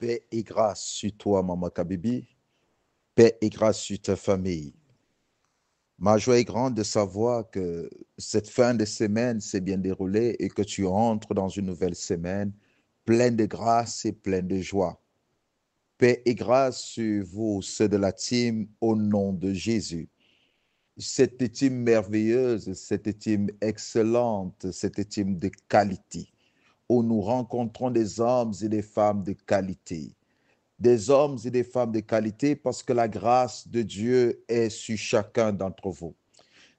Paix et grâce sur toi, Maman Kabibi. Paix et grâce sur ta famille. Ma joie est grande de savoir que cette fin de semaine s'est bien déroulée et que tu entres dans une nouvelle semaine pleine de grâce et pleine de joie. Paix et grâce sur vous, ceux de la team, au nom de Jésus. Cette team merveilleuse, cette team excellente, cette team de qualité, où nous rencontrons des hommes et des femmes de qualité. Des hommes et des femmes de qualité parce que la grâce de Dieu est sur chacun d'entre vous.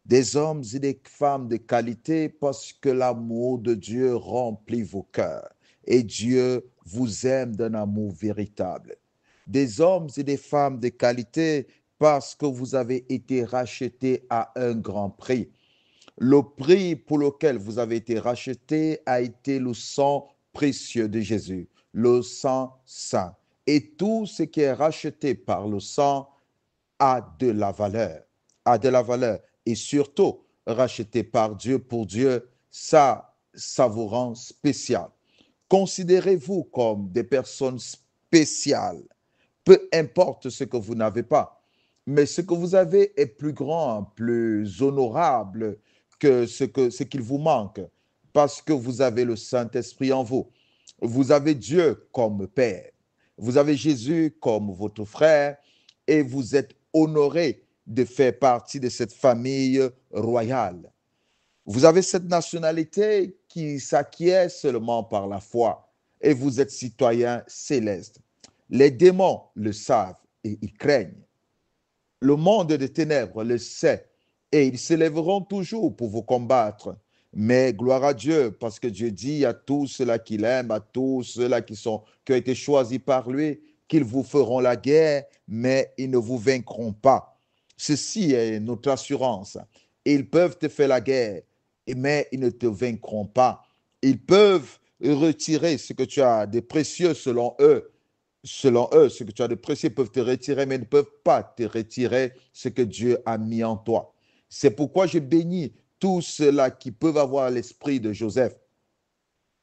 Des hommes et des femmes de qualité parce que l'amour de Dieu remplit vos cœurs et Dieu vous aime d'un amour véritable. Des hommes et des femmes de qualité parce que vous avez été rachetés à un grand prix. Le prix pour lequel vous avez été rachetés a été le sang précieux de Jésus, le sang saint. Et tout ce qui est racheté par le sang a de la valeur, a de la valeur. Et surtout, racheté par Dieu pour Dieu, ça vous rend spécial. Considérez-vous comme des personnes spéciales, peu importe ce que vous n'avez pas. Mais ce que vous avez est plus grand, plus honorable que ce qu'il vous manque, parce que vous avez le Saint-Esprit en vous. Vous avez Dieu comme Père. Vous avez Jésus comme votre frère et vous êtes honoré de faire partie de cette famille royale. Vous avez cette nationalité qui s'acquiert seulement par la foi et vous êtes citoyen céleste. Les démons le savent et ils craignent. Le monde des ténèbres le sait et ils s'élèveront toujours pour vous combattre. Mais gloire à Dieu, parce que Dieu dit à tous ceux-là qu'il aime, à tous ceux-là qui ont été choisis par lui, qu'ils vous feront la guerre, mais ils ne vous vaincront pas. Ceci est notre assurance. Ils peuvent te faire la guerre, mais ils ne te vaincront pas. Ils peuvent retirer ce que tu as de précieux selon eux, ce que tu as de précieux peuvent te retirer, mais ne peuvent pas te retirer ce que Dieu a mis en toi. C'est pourquoi je bénis tous ceux-là qui peuvent avoir l'esprit de Joseph.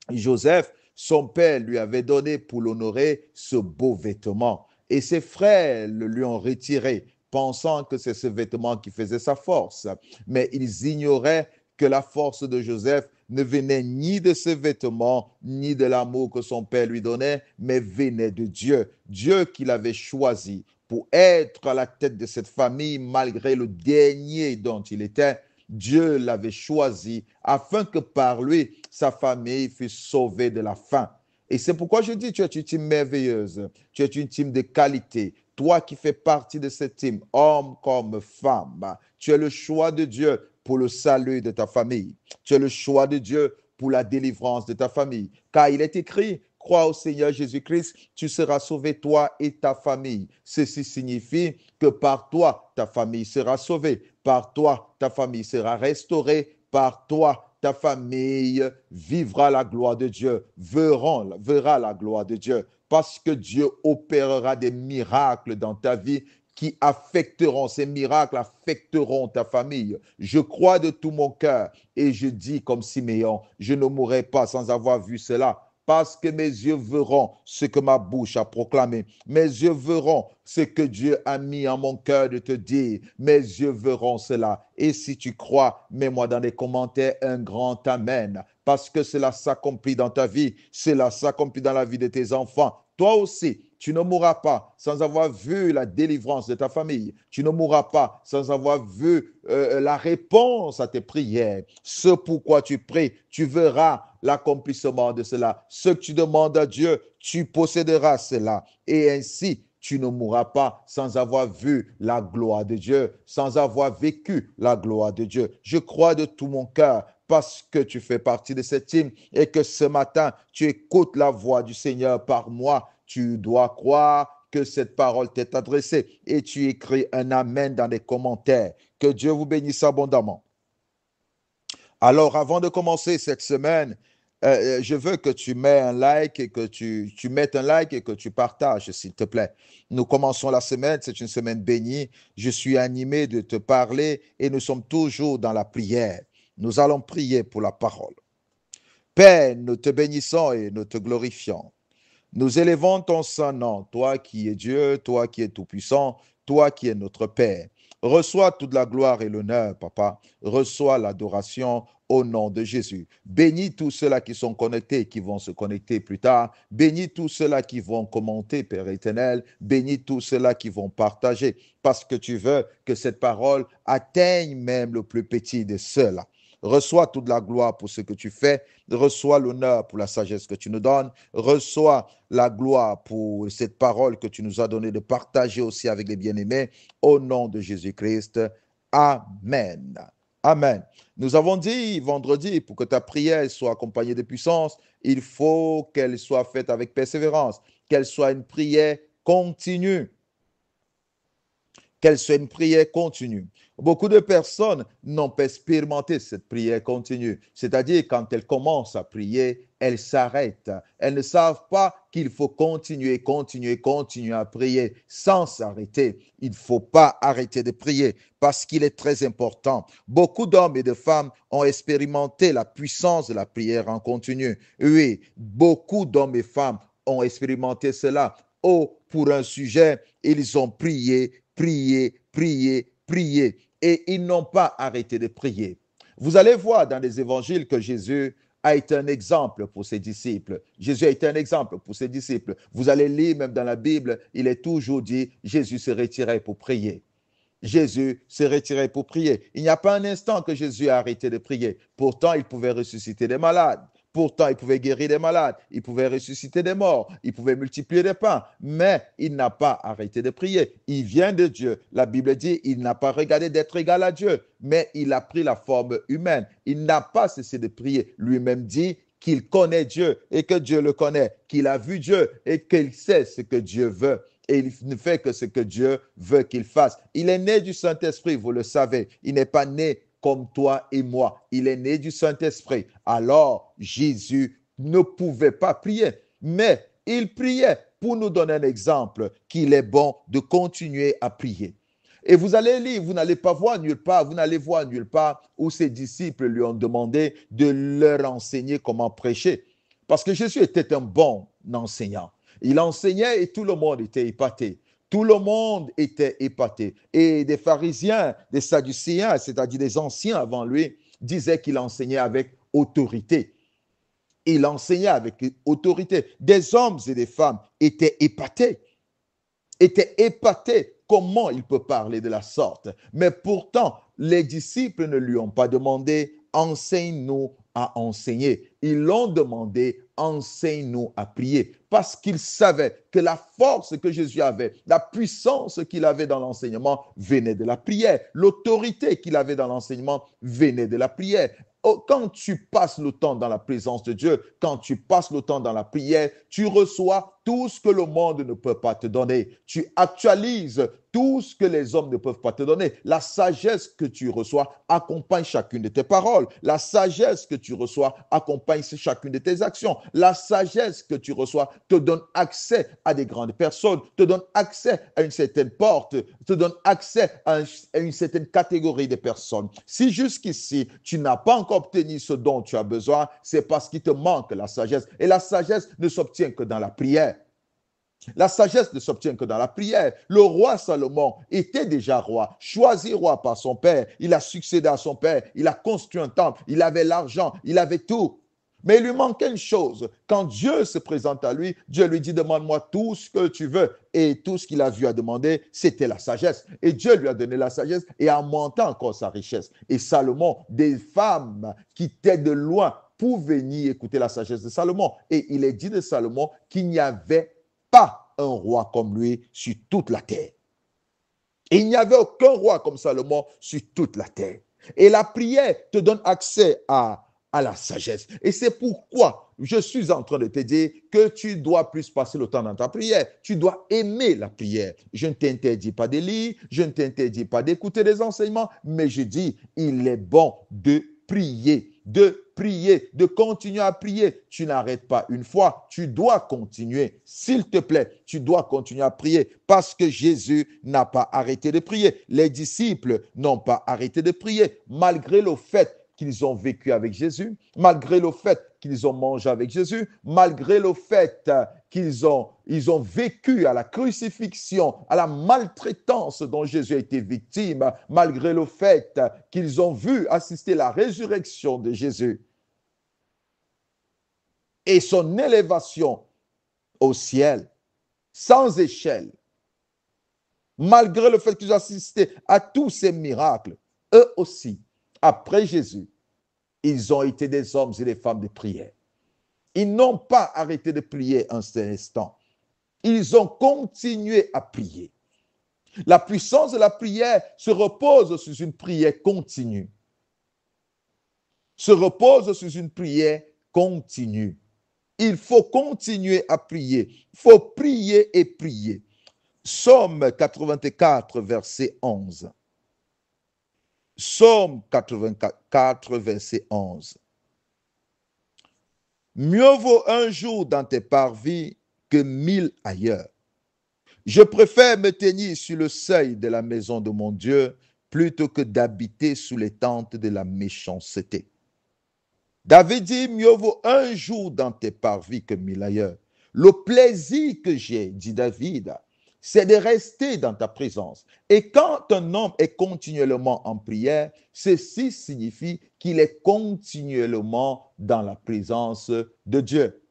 Joseph, son père lui avait donné pour l'honorer ce beau vêtement. Et ses frères le lui ont retiré, pensant que c'est ce vêtement qui faisait sa force. Mais ils ignoraient que la force de Joseph ne venait ni de ce vêtement, ni de l'amour que son père lui donnait, mais venait de Dieu. Dieu qui l'avait choisi pour être à la tête de cette famille, malgré le dernier dont il était. Dieu l'avait choisi afin que par lui, sa famille fût sauvée de la faim. Et c'est pourquoi je dis, tu es une team merveilleuse, tu es une team de qualité. Toi qui fais partie de cette team, homme comme femme, tu es le choix de Dieu pour le salut de ta famille. Tu es le choix de Dieu pour la délivrance de ta famille. Car il est écrit, crois au Seigneur Jésus-Christ, tu seras sauvé toi et ta famille. Ceci signifie que par toi, ta famille sera sauvée. Par toi, ta famille sera restaurée. Par toi, ta famille vivra la gloire de Dieu, verra la gloire de Dieu. Parce que Dieu opérera des miracles dans ta vie qui affecteront, ces miracles affecteront ta famille. Je crois de tout mon cœur et je dis comme Siméon, je ne mourrai pas sans avoir vu cela. Parce que mes yeux verront ce que ma bouche a proclamé. Mes yeux verront ce que Dieu a mis en mon cœur de te dire. Mes yeux verront cela. Et si tu crois, mets-moi dans les commentaires un grand Amen. Parce que cela s'accomplit dans ta vie. Cela s'accomplit dans la vie de tes enfants. Toi aussi, tu ne mourras pas sans avoir vu la délivrance de ta famille. Tu ne mourras pas sans avoir vu la réponse à tes prières. Ce pourquoi tu pries, tu verras l'accomplissement de cela. Ce que tu demandes à Dieu, tu posséderas cela. Et ainsi, tu ne mourras pas sans avoir vu la gloire de Dieu, sans avoir vécu la gloire de Dieu. Je crois de tout mon cœur parce que tu fais partie de cette team et que ce matin, tu écoutes la voix du Seigneur par moi. Tu dois croire que cette parole t'est adressée et tu écris un Amen dans les commentaires. Que Dieu vous bénisse abondamment. Alors, avant de commencer cette semaine, je veux que tu mettes un like et que tu mettes un like et que tu partages, s'il te plaît. Nous commençons la semaine, c'est une semaine bénie. Je suis animé de te parler et nous sommes toujours dans la prière. Nous allons prier pour la parole. Père, nous te bénissons et nous te glorifions. Nous élevons ton saint nom, toi qui es Dieu, toi qui es tout-puissant, toi qui es notre Père. Reçois toute la gloire et l'honneur, Papa. Reçois l'adoration au nom de Jésus. Bénis tous ceux-là qui sont connectés, qui vont se connecter plus tard. Bénis tous ceux-là qui vont commenter, Père éternel. Bénis tous ceux-là qui vont partager, parce que tu veux que cette parole atteigne même le plus petit de ceux-là. Reçois toute la gloire pour ce que tu fais. Reçois l'honneur pour la sagesse que tu nous donnes. Reçois la gloire pour cette parole que tu nous as donnée de partager aussi avec les bien-aimés. Au nom de Jésus-Christ. Amen. Amen. Nous avons dit vendredi, pour que ta prière soit accompagnée de puissance, il faut qu'elle soit faite avec persévérance, qu'elle soit une prière continue. Qu'elle soit une prière continue. Beaucoup de personnes n'ont pas expérimenté cette prière continue. C'est-à-dire, quand elles commencent à prier, elles s'arrêtent. Elles ne savent pas qu'il faut continuer à prier sans s'arrêter. Il ne faut pas arrêter de prier parce qu'il est très important. Beaucoup d'hommes et de femmes ont expérimenté la puissance de la prière en continu. Oui, beaucoup d'hommes et femmes ont expérimenté cela. Oh, pour un sujet, ils ont prié. Et ils n'ont pas arrêté de prier. Vous allez voir dans les évangiles que Jésus a été un exemple pour ses disciples. Jésus a été un exemple pour ses disciples. Vous allez lire même dans la Bible, il est toujours dit, Jésus se retirait pour prier. Jésus s'est retiré pour prier. Il n'y a pas un instant que Jésus a arrêté de prier. Pourtant, il pouvait ressusciter des malades. Pourtant, il pouvait guérir des malades. Il pouvait ressusciter des morts. Il pouvait multiplier des pains. Mais il n'a pas arrêté de prier. Il vient de Dieu. La Bible dit, il n'a pas regardé d'être égal à Dieu, mais il a pris la forme humaine. Il n'a pas cessé de prier. Lui-même dit qu'il connaît Dieu et que Dieu le connaît, qu'il a vu Dieu et qu'il sait ce que Dieu veut. Et il ne fait que ce que Dieu veut qu'il fasse. Il est né du Saint-Esprit, vous le savez. Il n'est pas né comme toi et moi. Il est né du Saint-Esprit. Alors, Jésus ne pouvait pas prier, mais il priait pour nous donner un exemple qu'il est bon de continuer à prier. Et vous allez lire, vous n'allez pas voir nulle part, vous n'allez voir nulle part où ses disciples lui ont demandé de leur enseigner comment prêcher. Parce que Jésus était un bon enseignant. Il enseignait et tout le monde était épaté. Tout le monde était épaté. Et des pharisiens, des sadducéens, c'est-à-dire des anciens avant lui, disaient qu'il enseignait avec autorité. Il enseignait avec autorité. Des hommes et des femmes étaient épatés. Comment il peut parler de la sorte? Mais pourtant, les disciples ne lui ont pas demandé « enseigne-nous à enseigner ». Ils l'ont demandé « enseigne-nous à prier ». Parce qu'ils savaient que la force que Jésus avait, la puissance qu'il avait dans l'enseignement venait de la prière. L'autorité qu'il avait dans l'enseignement venait de la prière. Quand tu passes le temps dans la présence de Dieu, quand tu passes le temps dans la prière, tu reçois tout ce que le monde ne peut pas te donner. Tu actualises tout ce que les hommes ne peuvent pas te donner. La sagesse que tu reçois accompagne chacune de tes paroles. La sagesse que tu reçois accompagne chacune de tes actions. La sagesse que tu reçois te donne accès à des grandes personnes, te donne accès à une certaine porte, te donne accès à une certaine catégorie de personnes. Si jusqu'ici, tu n'as pas encore obtenu ce dont tu as besoin, c'est parce qu'il te manque la sagesse. Et la sagesse ne s'obtient que dans la prière. La sagesse ne s'obtient que dans la prière. Le roi Salomon était déjà roi, choisi roi par son père. Il a succédé à son père. Il a construit un temple. Il avait l'argent. Il avait tout. Mais il lui manquait une chose. Quand Dieu se présente à lui, Dieu lui dit, demande-moi tout ce que tu veux. Et tout ce qu'il a vu à demander, c'était la sagesse. Et Dieu lui a donné la sagesse et a monté encore sa richesse. Et Salomon, des femmes qui étaient de loin pour venir écouter la sagesse de Salomon. Et il est dit de Salomon qu'il n'y avait pas un roi comme lui sur toute la terre. Et il n'y avait aucun roi comme Salomon sur toute la terre. Et la prière te donne accès à la sagesse. Et c'est pourquoi je suis en train de te dire que tu dois plus passer le temps dans ta prière. Tu dois aimer la prière. Je ne t'interdis pas de lire, je ne t'interdis pas d'écouter des enseignements, mais je dis, il est bon de prier, de continuer à prier. Tu n'arrêtes pas une fois, tu dois continuer. S'il te plaît, tu dois continuer à prier parce que Jésus n'a pas arrêté de prier. Les disciples n'ont pas arrêté de prier malgré le fait qu'ils ont vécu avec Jésus, malgré le fait qu'ils ont mangé avec Jésus, malgré le fait ils ont vécu à la crucifixion, à la maltraitance dont Jésus a été victime, malgré le fait qu'ils ont vu assister à la résurrection de Jésus et son élévation au ciel, sans échelle. Malgré le fait qu'ils ont assisté à tous ces miracles, eux aussi, après Jésus, ils ont été des hommes et des femmes de prière. Ils n'ont pas arrêté de prier un seul instant. Ils ont continué à prier. La puissance de la prière se repose sur une prière continue. Se repose sur une prière continue. Il faut continuer à prier. Il faut prier et prier. Psaume 84, verset 11. Psaume 84, verset 11. Mieux vaut un jour dans tes parvis que 1000 ailleurs. Je préfère me tenir sur le seuil de la maison de mon Dieu plutôt que d'habiter sous les tentes de la méchanceté. David dit, mieux vaut un jour dans tes parvis que 1000 ailleurs. Le plaisir que j'ai, dit David, c'est de rester dans ta présence. Et quand un homme est continuellement en prière, ceci signifie qu'il est continuellement dans la présence de Dieu.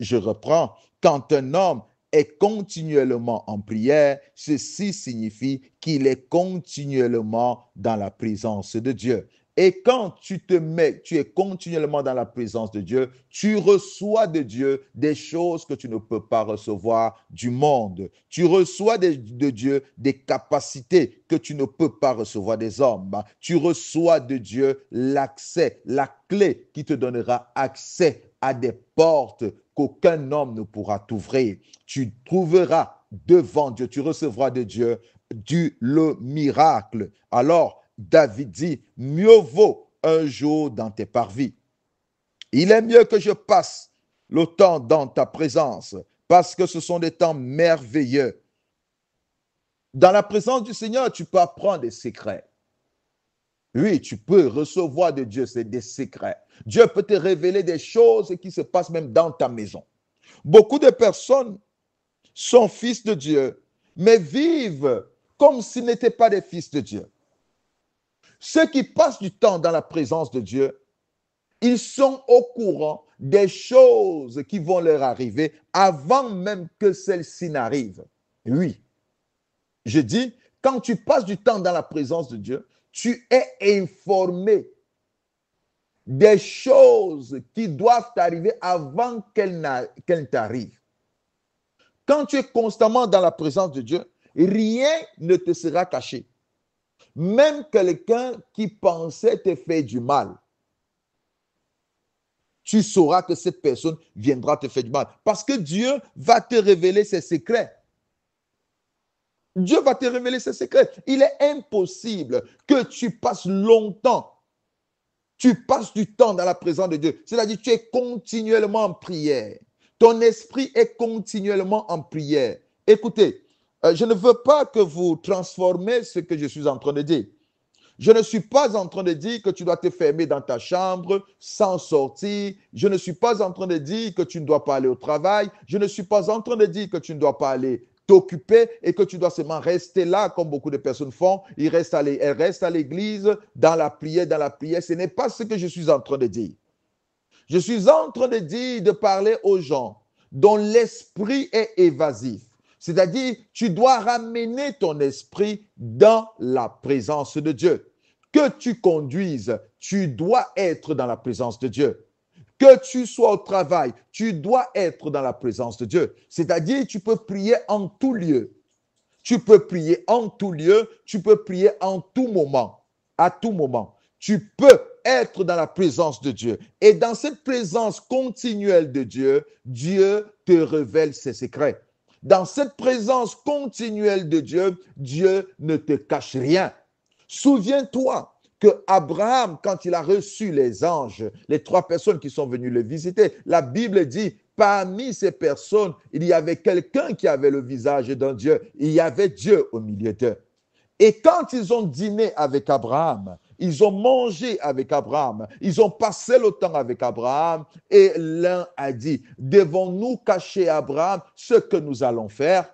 Je reprends, quand un homme est continuellement en prière, ceci signifie qu'il est continuellement dans la présence de Dieu. Et quand tu es continuellement dans la présence de Dieu, tu reçois de Dieu des choses que tu ne peux pas recevoir du monde. Tu reçois de Dieu des capacités que tu ne peux pas recevoir des hommes. Tu reçois de Dieu l'accès, la clé qui te donnera accès à des portes qu'aucun homme ne pourra t'ouvrir. Tu trouveras devant Dieu, tu recevras de Dieu le miracle. Alors, David dit, mieux vaut un jour dans tes parvis. Il est mieux que je passe le temps dans ta présence, parce que ce sont des temps merveilleux. Dans la présence du Seigneur, tu peux apprendre des secrets. Oui, tu peux recevoir de Dieu des secrets. Dieu peut te révéler des choses qui se passent même dans ta maison. Beaucoup de personnes sont fils de Dieu, mais vivent comme s'ils n'étaient pas des fils de Dieu. Ceux qui passent du temps dans la présence de Dieu, ils sont au courant des choses qui vont leur arriver avant même que celles-ci n'arrivent. Oui, je dis, quand tu passes du temps dans la présence de Dieu, tu es informé des choses qui doivent t'arriver avant qu'elles t'arrivent. Quand tu es constamment dans la présence de Dieu, rien ne te sera caché. Même quelqu'un qui pensait te faire du mal, tu sauras que cette personne viendra te faire du mal. Parce que Dieu va te révéler ses secrets. Dieu va te révéler ses secrets. Il est impossible que tu passes longtemps, tu passes du temps dans la présence de Dieu. C'est-à-dire que tu es continuellement en prière. Ton esprit est continuellement en prière. Écoutez, je ne veux pas que vous transformez ce que je suis en train de dire. Je ne suis pas en train de dire que tu dois te fermer dans ta chambre sans sortir. Je ne suis pas en train de dire que tu ne dois pas aller au travail. Je ne suis pas en train de dire que tu ne dois pas aller t'occuper et que tu dois seulement rester là comme beaucoup de personnes font. Elles restent à l'église dans la prière, dans la prière. Ce n'est pas ce que je suis en train de dire. Je suis en train de dire, de parler aux gens dont l'esprit est évasif. C'est-à-dire, tu dois ramener ton esprit dans la présence de Dieu. Que tu conduises, tu dois être dans la présence de Dieu. Que tu sois au travail, tu dois être dans la présence de Dieu. C'est-à-dire, tu peux prier en tout lieu. Tu peux prier en tout lieu, tu peux prier en tout moment, à tout moment. Tu peux être dans la présence de Dieu. Et dans cette présence continuelle de Dieu, Dieu te révèle ses secrets. Dans cette présence continuelle de Dieu, Dieu ne te cache rien. Souviens-toi que Abraham, quand il a reçu les anges, les 3 personnes qui sont venues le visiter, la Bible dit, parmi ces personnes, il y avait quelqu'un qui avait le visage d'un Dieu. Il y avait Dieu au milieu d'eux. Et quand ils ont dîné avec Abraham, Ils ont mangé avec Abraham. Ils ont passé le temps avec Abraham. Et l'un a dit, devons-nous cacher à Abraham ce que nous allons faire?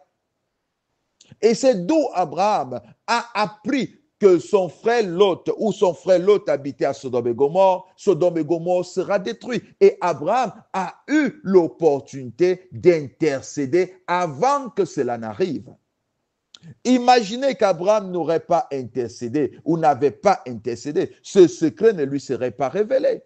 Et c'est d'où Abraham a appris que son frère Lot ou son frère Lot habitait à Sodome et Gomorrhe sera détruit. Et Abraham a eu l'opportunité d'intercéder avant que cela n'arrive. Imaginez qu'Abraham n'aurait pas intercédé ou n'avait pas intercédé. Ce secret ne lui serait pas révélé.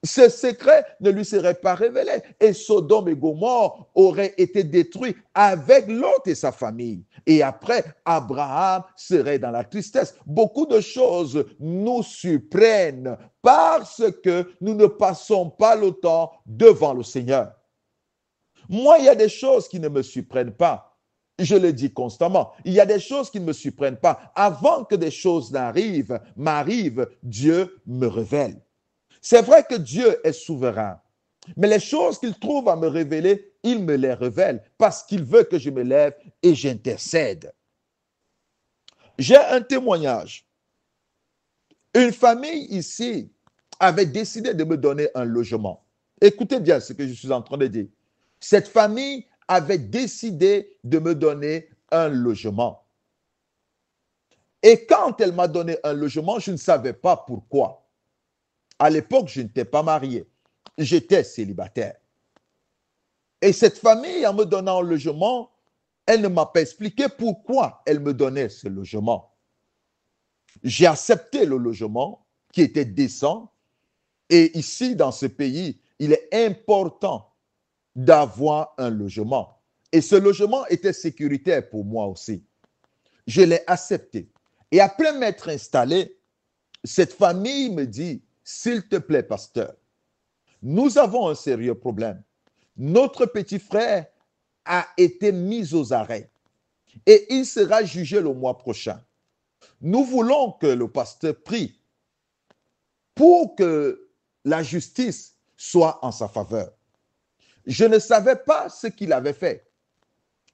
Ce secret ne lui serait pas révélé. Et Sodome et Gomorrhe auraient été détruits avec Lot et sa famille. Et après, Abraham serait dans la tristesse. Beaucoup de choses nous surprennent parce que nous ne passons pas le temps devant le Seigneur. Moi, il y a des choses qui ne me surprennent pas. Je le dis constamment. Il y a des choses qui ne me surprennent pas. Avant que des choses m'arrivent, Dieu me révèle. C'est vrai que Dieu est souverain, mais les choses qu'il trouve à me révéler, il me les révèle parce qu'il veut que je me lève et j'intercède. J'ai un témoignage. Une famille ici avait décidé de me donner un logement. Écoutez bien ce que je suis en train de dire. Cette famille avait décidé de me donner un logement. Et quand elle m'a donné un logement, je ne savais pas pourquoi. À l'époque, je n'étais pas marié. J'étais célibataire. Et cette famille, en me donnant un logement, elle ne m'a pas expliqué pourquoi elle me donnait ce logement. J'ai accepté le logement qui était décent. Et ici, dans ce pays, il est important d'avoir un logement. Et ce logement était sécuritaire pour moi aussi. Je l'ai accepté. Et après m'être installé, cette famille me dit, s'il te plaît, pasteur, nous avons un sérieux problème. Notre petit frère a été mis aux arrêts et il sera jugé le mois prochain. Nous voulons que le pasteur prie pour que la justice soit en sa faveur. Je ne savais pas ce qu'il avait fait.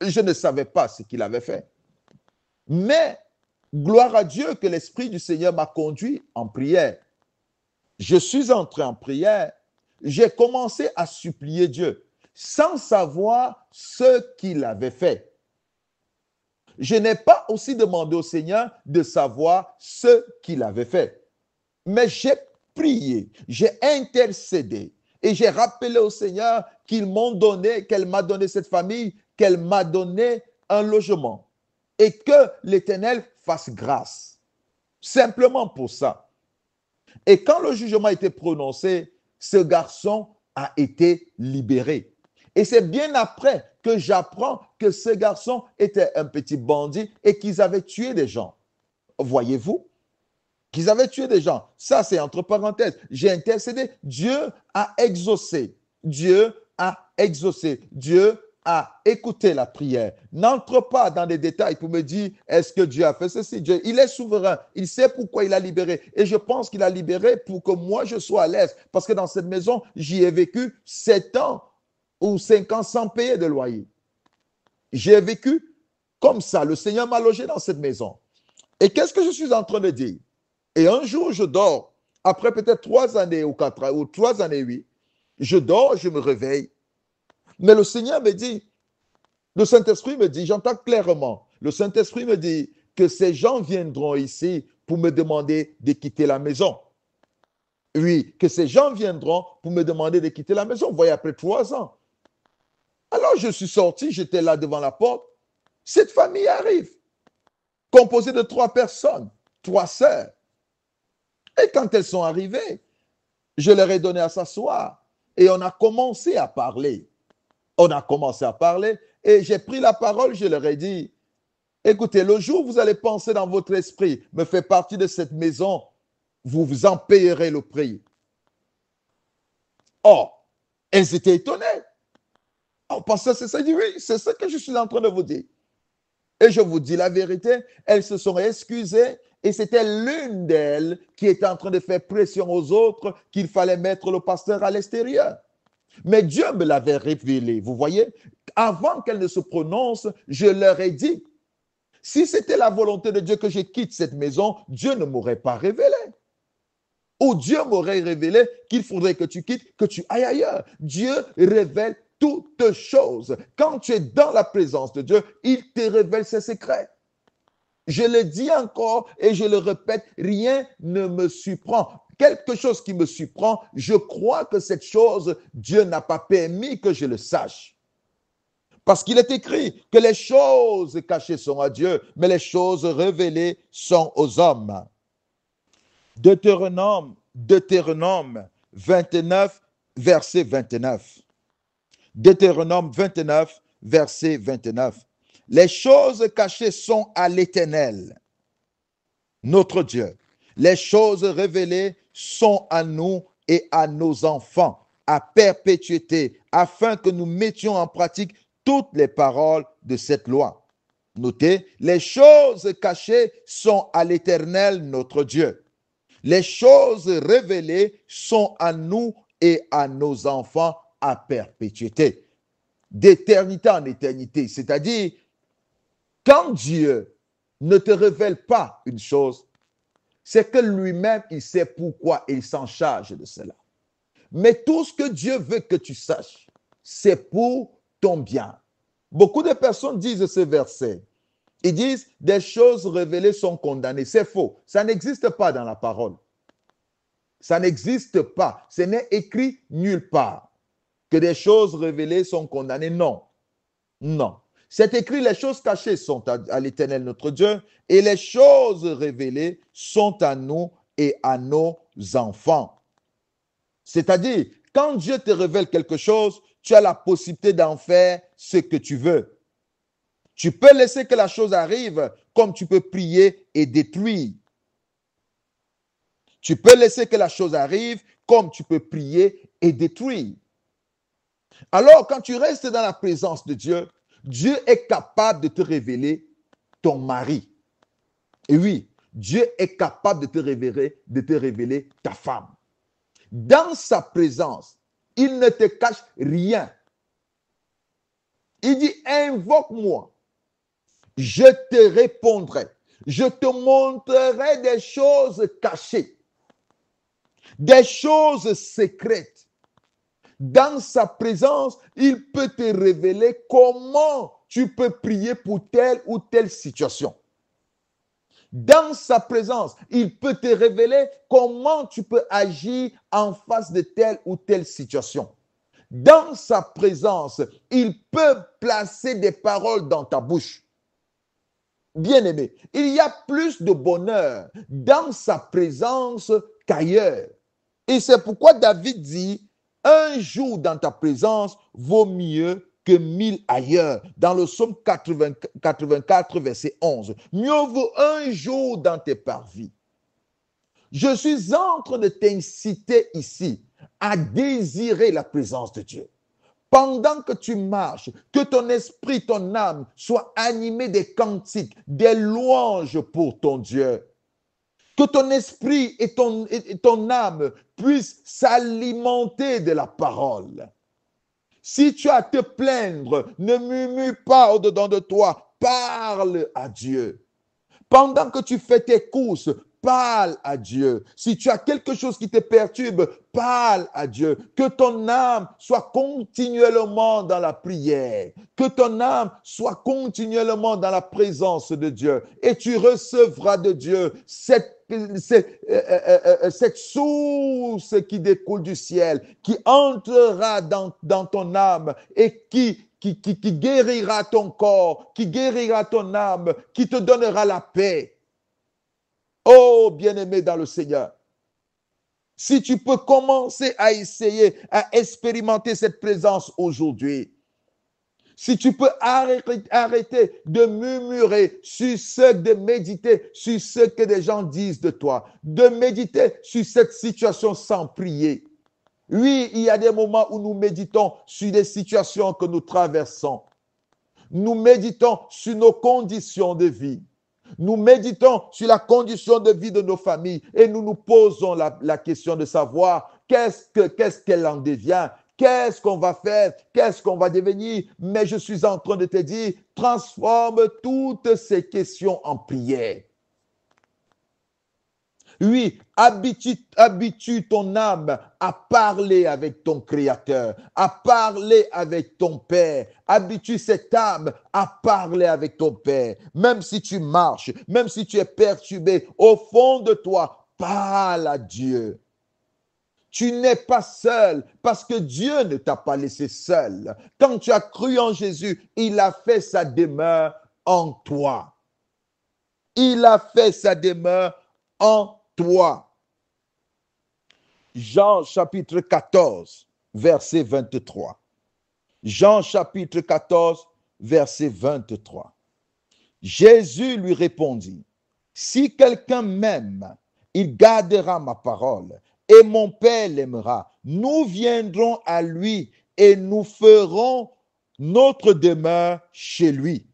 Je ne savais pas ce qu'il avait fait. Mais, gloire à Dieu que l'Esprit du Seigneur m'a conduit en prière. Je suis entré en prière, j'ai commencé à supplier Dieu sans savoir ce qu'il avait fait. Je n'ai pas aussi demandé au Seigneur de savoir ce qu'il avait fait. Mais j'ai prié, j'ai intercédé et j'ai rappelé au Seigneur qu'elle m'a donné cette famille, qu'elle m'a donné un logement et que l'Éternel fasse grâce. Simplement pour ça. Et quand le jugement a été prononcé, ce garçon a été libéré. Et c'est bien après que j'apprends que ce garçon était un petit bandit et qu'ils avaient tué des gens. Voyez-vous? Qu'ils avaient tué des gens. Ça, c'est entre parenthèses. J'ai intercédé. Dieu a exaucé. Dieu a exaucé. Dieu a écouté la prière. N'entre pas dans des détails pour me dire, est-ce que Dieu a fait ceci? Dieu, il est souverain. Il sait pourquoi il a libéré. Et je pense qu'il a libéré pour que moi, je sois à l'aise. Parce que dans cette maison, j'y ai vécu 7 ans ou 5 ans sans payer de loyer. J'ai vécu comme ça. Le Seigneur m'a logé dans cette maison. Et qu'est-ce que je suis en train de dire? Et un jour, je dors. Après peut-être 3 années ou 4 ans, ou 3 années, oui. Je dors, je me réveille. Mais le Seigneur me dit, le Saint-Esprit me dit, j'entends clairement, le Saint-Esprit me dit que ces gens viendront ici pour me demander de quitter la maison. Oui, que ces gens viendront pour me demander de quitter la maison. Vous voyez, après 3 ans. Alors, je suis sorti, j'étais là devant la porte. Cette famille arrive, composée de 3 personnes, 3 sœurs. Et quand elles sont arrivées, je leur ai donné à s'asseoir et on a commencé à parler. On a commencé à parler et j'ai pris la parole, je leur ai dit, écoutez, le jour où vous allez penser dans votre esprit, me faire partie de cette maison, vous vous en payerez le prix. Oh, elles étaient étonnées. Oh, pasteur, c'est ça, dit oui, c'est ce que je suis en train de vous dire. Et je vous dis la vérité, elles se sont excusées et c'était l'une d'elles qui était en train de faire pression aux autres qu'il fallait mettre le pasteur à l'extérieur. Mais Dieu me l'avait révélé, vous voyez. Avant qu'elle ne se prononce, je leur ai dit, Si c'était la volonté de Dieu que je quitte cette maison, Dieu ne m'aurait pas révélé. Ou Dieu m'aurait révélé qu'il faudrait que tu quittes, que tu ailles ailleurs. Dieu révèle toutes choses. Quand tu es dans la présence de Dieu, il te révèle ses secrets. Je le dis encore et je le répète, rien ne me surprend. Quelque chose qui me surprend, je crois que cette chose, Dieu n'a pas permis que je le sache. Parce qu'il est écrit que les choses cachées sont à Dieu, mais les choses révélées sont aux hommes. Deutéronome 29, verset 29. Deutéronome 29, verset 29. Les choses cachées sont à l'Éternel, notre Dieu. Les choses révélées sont à nous et à nos enfants, à perpétuité, afin que nous mettions en pratique toutes les paroles de cette loi. Notez, les choses cachées sont à l'Éternel, notre Dieu. Les choses révélées sont à nous et à nos enfants à perpétuité. D'éternité en éternité. C'est-à-dire, quand Dieu ne te révèle pas une chose, c'est que lui-même, il sait pourquoi il s'en charge de cela. Mais tout ce que Dieu veut que tu saches, c'est pour ton bien. Beaucoup de personnes disent ce verset. Ils disent, des choses révélées sont condamnées. C'est faux. Ça n'existe pas dans la parole. Ça n'existe pas. Ce n'est écrit nulle part. Que des choses révélées sont condamnées. Non. Non. C'est écrit, les choses cachées sont à l'Éternel notre Dieu et les choses révélées sont à nous et à nos enfants. C'est-à-dire, quand Dieu te révèle quelque chose, tu as la possibilité d'en faire ce que tu veux. Tu peux laisser que la chose arrive, comme tu peux prier et détruire. Tu peux laisser que la chose arrive, comme tu peux prier et détruire. Alors, quand tu restes dans la présence de Dieu, Dieu est capable de te révéler ton mari. Et oui, Dieu est capable de te révéler ta femme. Dans sa présence, il ne te cache rien. Il dit, invoque-moi, je te répondrai. Je te montrerai des choses cachées, des choses secrètes. Dans sa présence, il peut te révéler comment tu peux prier pour telle ou telle situation. Dans sa présence, il peut te révéler comment tu peux agir en face de telle ou telle situation. Dans sa présence, il peut placer des paroles dans ta bouche. Bien-aimé, il y a plus de bonheur dans sa présence qu'ailleurs. Et c'est pourquoi David dit, un jour dans ta présence vaut mieux que 1000 ailleurs. Dans le psaume 84, verset 11. Mieux vaut un jour dans tes parvis. Je suis en train de t'inciter ici à désirer la présence de Dieu. Pendant que tu marches, que ton esprit, ton âme soient animés des cantiques, des louanges pour ton Dieu. Que ton esprit et ton âme puissent s'alimenter de la parole. Si tu as à te plaindre, ne murmure pas au-dedans de toi, parle à Dieu. Pendant que tu fais tes courses, parle à Dieu. Si tu as quelque chose qui te perturbe, parle à Dieu. Que ton âme soit continuellement dans la prière. Que ton âme soit continuellement dans la présence de Dieu. Et tu recevras de Dieu cette source qui découle du ciel, qui entrera dans ton âme et qui guérira ton corps, qui guérira ton âme, qui te donnera la paix. Oh, bien-aimé dans le Seigneur, si tu peux commencer à essayer, à expérimenter cette présence aujourd'hui, si tu peux arrêter de murmurer de méditer sur ce que des gens disent de toi, de méditer sur cette situation sans prier. Oui, il y a des moments où nous méditons sur des situations que nous traversons. Nous méditons sur nos conditions de vie. Nous méditons sur la condition de vie de nos familles et nous nous posons la question de savoir qu'est-ce qu'elle en devient, qu'est-ce qu'on va faire, qu'est-ce qu'on va devenir, mais je suis en train de te dire, transforme toutes ces questions en prière. Oui, habitue ton âme à parler avec ton Créateur, à parler avec ton Père. Habitue cette âme à parler avec ton Père. Même si tu marches, même si tu es perturbé, au fond de toi, parle à Dieu. Tu n'es pas seul parce que Dieu ne t'a pas laissé seul. Quand tu as cru en Jésus, il a fait sa demeure en toi. Il a fait sa demeure en toi. Jean chapitre 14, verset 23. Jean chapitre 14, verset 23. Jésus lui répondit, si quelqu'un m'aime, il gardera ma parole et mon Père l'aimera. Nous viendrons à lui et nous ferons notre demeure chez lui.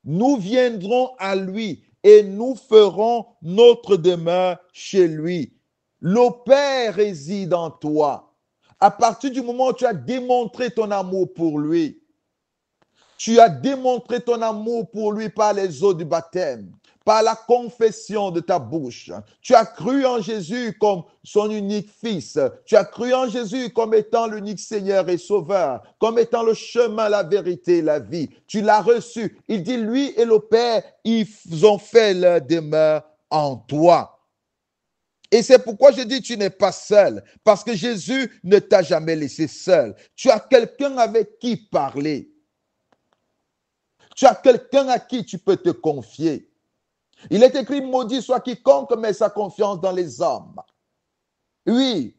Nous viendrons à lui et nous ferons notre demeure chez lui. Le Père réside en toi. À partir du moment où tu as démontré ton amour pour lui, tu as démontré ton amour pour lui par les eaux du baptême, par la confession de ta bouche. Tu as cru en Jésus comme son unique Fils. Tu as cru en Jésus comme étant l'unique Seigneur et Sauveur, comme étant le chemin, la vérité et la vie. Tu l'as reçu. Il dit, lui et le Père, ils ont fait leur demeure en toi. Et c'est pourquoi je dis, tu n'es pas seul, parce que Jésus ne t'a jamais laissé seul. Tu as quelqu'un avec qui parler. Tu as quelqu'un à qui tu peux te confier. Il est écrit, maudit soit quiconque met sa confiance dans les hommes. Oui,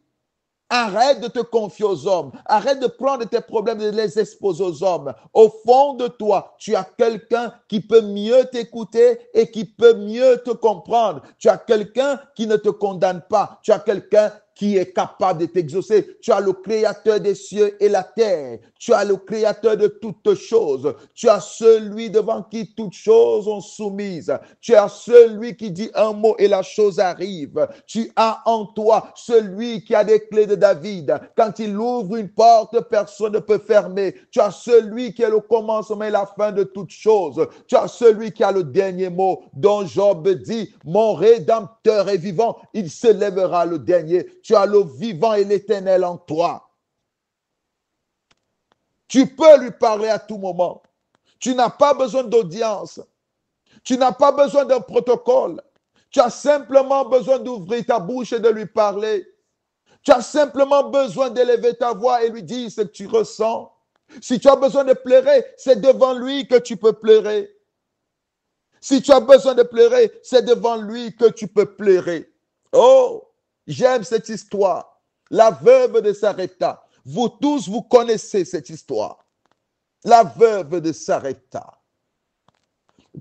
arrête de te confier aux hommes. Arrête de prendre tes problèmes et de les exposer aux hommes. Au fond de toi, tu as quelqu'un qui peut mieux t'écouter et qui peut mieux te comprendre. Tu as quelqu'un qui ne te condamne pas. Tu as quelqu'un qui est capable de t'exaucer. Tu as le créateur des cieux et la terre. Tu as le créateur de toutes choses. Tu as celui devant qui toutes choses sont soumises. Tu as celui qui dit un mot et la chose arrive. Tu as en toi celui qui a des clés de David. Quand il ouvre une porte, personne ne peut fermer. Tu as celui qui est le commencement et la fin de toutes choses. Tu as celui qui a le dernier mot, dont Job dit, mon Rédempteur est vivant, il se lèvera le dernier. Tu as le vivant et l'éternel en toi. Tu peux lui parler à tout moment. Tu n'as pas besoin d'audience. Tu n'as pas besoin d'un protocole. Tu as simplement besoin d'ouvrir ta bouche et de lui parler. Tu as simplement besoin d'élever ta voix et lui dire ce que tu ressens. Si tu as besoin de pleurer, c'est devant lui que tu peux pleurer. Si tu as besoin de pleurer, c'est devant lui que tu peux pleurer. Oh, j'aime cette histoire. La veuve de Sarepta. Vous tous, vous connaissez cette histoire. La veuve de Sarepta.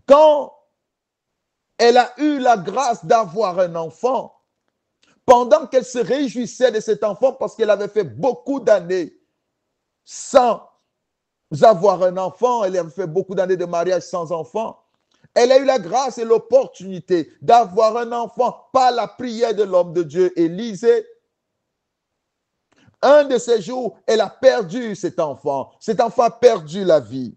Quand elle a eu la grâce d'avoir un enfant, pendant qu'elle se réjouissait de cet enfant parce qu'elle avait fait beaucoup d'années sans avoir un enfant, elle avait fait beaucoup d'années de mariage sans enfant, elle a eu la grâce et l'opportunité d'avoir un enfant par la prière de l'homme de Dieu, Élisée. Un de ces jours, elle a perdu cet enfant. Cet enfant a perdu la vie.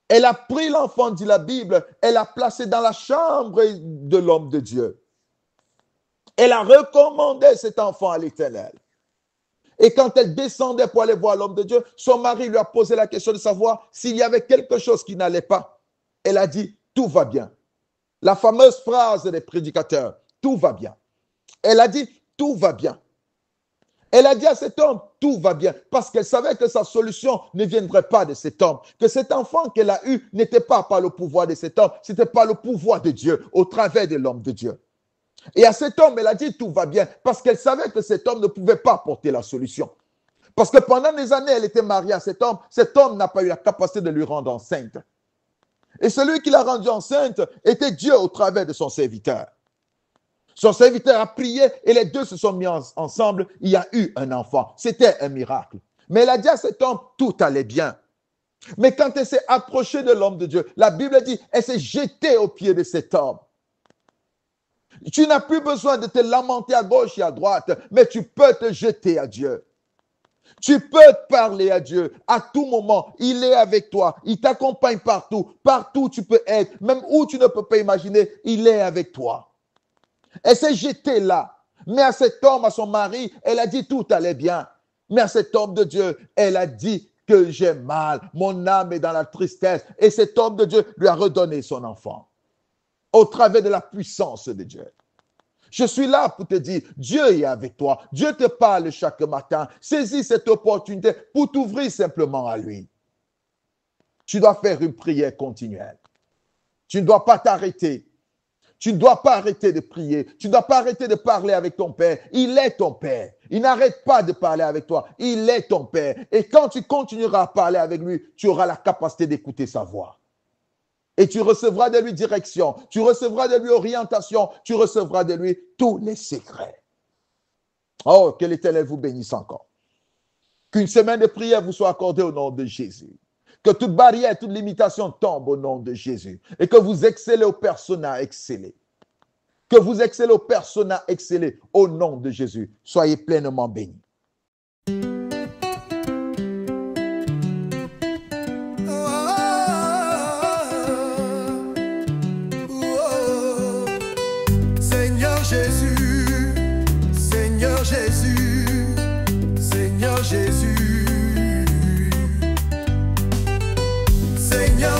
Elle a pris l'enfant, dit la Bible, elle l'a placé dans la chambre de l'homme de Dieu. Elle a recommandé cet enfant à l'Éternel. Et quand elle descendait pour aller voir l'homme de Dieu, son mari lui a posé la question de savoir s'il y avait quelque chose qui n'allait pas. Elle a dit, tout va bien. La fameuse phrase des prédicateurs, tout va bien. Elle a dit, tout va bien. Elle a dit à cet homme, tout va bien, parce qu'elle savait que sa solution ne viendrait pas de cet homme, que cet enfant qu'elle a eu n'était pas par le pouvoir de cet homme, c'était par le pouvoir de Dieu, au travers de l'homme de Dieu. Et à cet homme, elle a dit, tout va bien, parce qu'elle savait que cet homme ne pouvait pas apporter la solution. Parce que pendant des années, elle était mariée à cet homme n'a pas eu la capacité de lui rendre enceinte. Et celui qui l'a rendue enceinte était Dieu au travers de son serviteur. Son serviteur a prié et les deux se sont mis ensemble. Il y a eu un enfant. C'était un miracle. Mais elle a dit à cet homme, tout allait bien. Mais quand elle s'est approchée de l'homme de Dieu, la Bible dit, elle s'est jetée aux pieds de cet homme. Tu n'as plus besoin de te lamenter à gauche et à droite, mais tu peux te jeter à Dieu. Tu peux parler à Dieu à tout moment. Il est avec toi. Il t'accompagne partout. Partout où tu peux être, même où tu ne peux pas imaginer, il est avec toi. Elle s'est jetée là. Mais à cet homme, à son mari, elle a dit tout allait bien. Mais à cet homme de Dieu, elle a dit que j'ai mal. Mon âme est dans la tristesse. Et cet homme de Dieu lui a redonné son enfant au travers de la puissance de Dieu. Je suis là pour te dire, Dieu est avec toi. Dieu te parle chaque matin. Saisis cette opportunité pour t'ouvrir simplement à lui. Tu dois faire une prière continuelle. Tu ne dois pas t'arrêter. Tu ne dois pas arrêter de prier. Tu ne dois pas arrêter de parler avec ton Père. Il est ton Père. Il n'arrête pas de parler avec toi. Il est ton Père. Et quand tu continueras à parler avec lui, tu auras la capacité d'écouter sa voix. Et tu recevras de lui direction, tu recevras de lui orientation, tu recevras de lui tous les secrets. Oh, que l'Éternel vous bénisse encore. Qu'une semaine de prière vous soit accordée au nom de Jésus. Que toute barrière, toute limitation tombe au nom de Jésus. Et que vous excellez au persona excellé. Que vous excellez au persona excellé au nom de Jésus. Soyez pleinement bénis.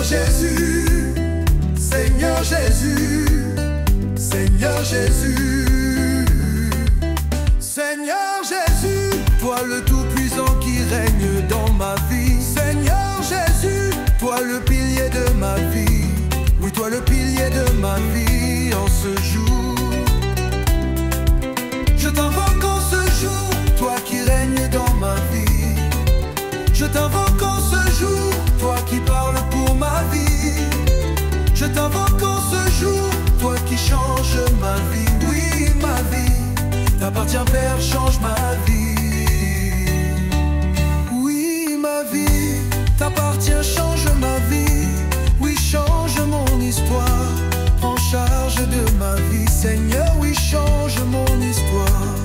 Jésus, Seigneur Jésus, Seigneur Jésus, Seigneur Jésus, toi le Tout-Puissant qui règne dans ma vie. Seigneur Jésus, toi le pilier de ma vie. Oui, toi le pilier de ma vie en ce jour. Je t'invoque en ce jour, toi qui règnes dans ma vie. Je t'invoque en ce jour, toi qui parles pour ma vie. Je t'invoque en ce jour, toi qui changes ma vie. Oui, ma vie t'appartient, Père, change ma vie. Oui, ma vie t'appartient, change ma vie. Oui, change mon histoire, prends charge de ma vie. Seigneur, oui, change mon histoire.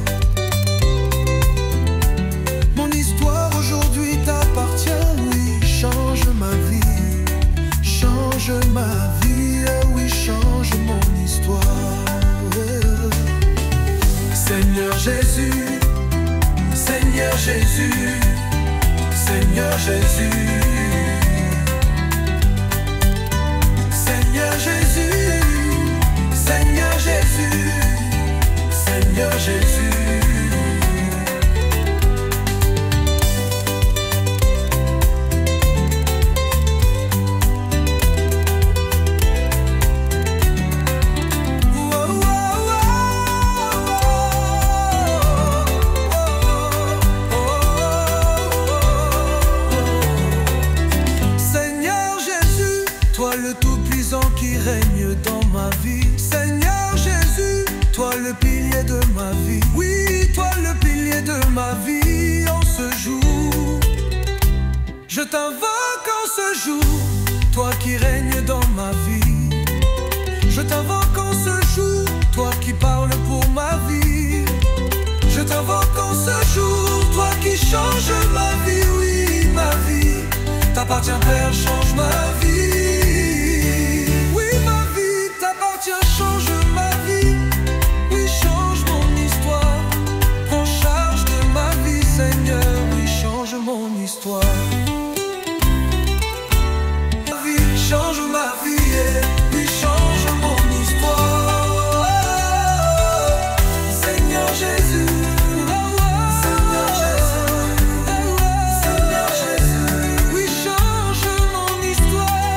Mon histoire aujourd'hui t'appartient, oui, change ma vie, change ma vie, oui, change mon histoire. Seigneur Jésus, Seigneur Jésus, Seigneur Jésus, Seigneur Jésus, Seigneur Jésus, Seigneur Jésus. Je t'invoque en ce jour, toi qui règnes dans ma vie. Je t'invoque en ce jour, toi qui parles pour ma vie. Je t'invoque en ce jour, toi qui changes ma vie. Oui, ma vie t'appartient, Père, change ma vie. Oui, ma vie t'appartient, change ma vie. Oui, change mon histoire, prends charge de ma vie, Seigneur. Oui, change mon histoire. Change ma vie, oui, change mon histoire. Seigneur Jésus, Seigneur Jésus, Seigneur Jésus, oui, change mon histoire.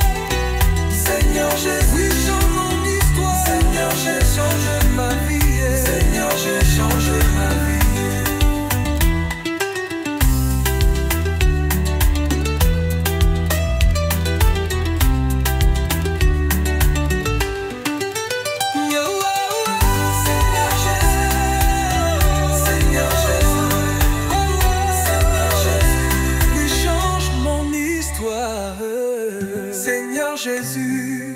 Seigneur Jésus, oui, change mon histoire. Seigneur Jésus, change ma vie. Seigneur Jésus, change ma vie. Jésus,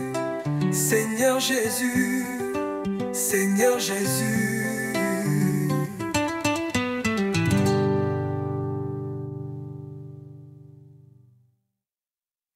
Seigneur Jésus, Seigneur Jésus.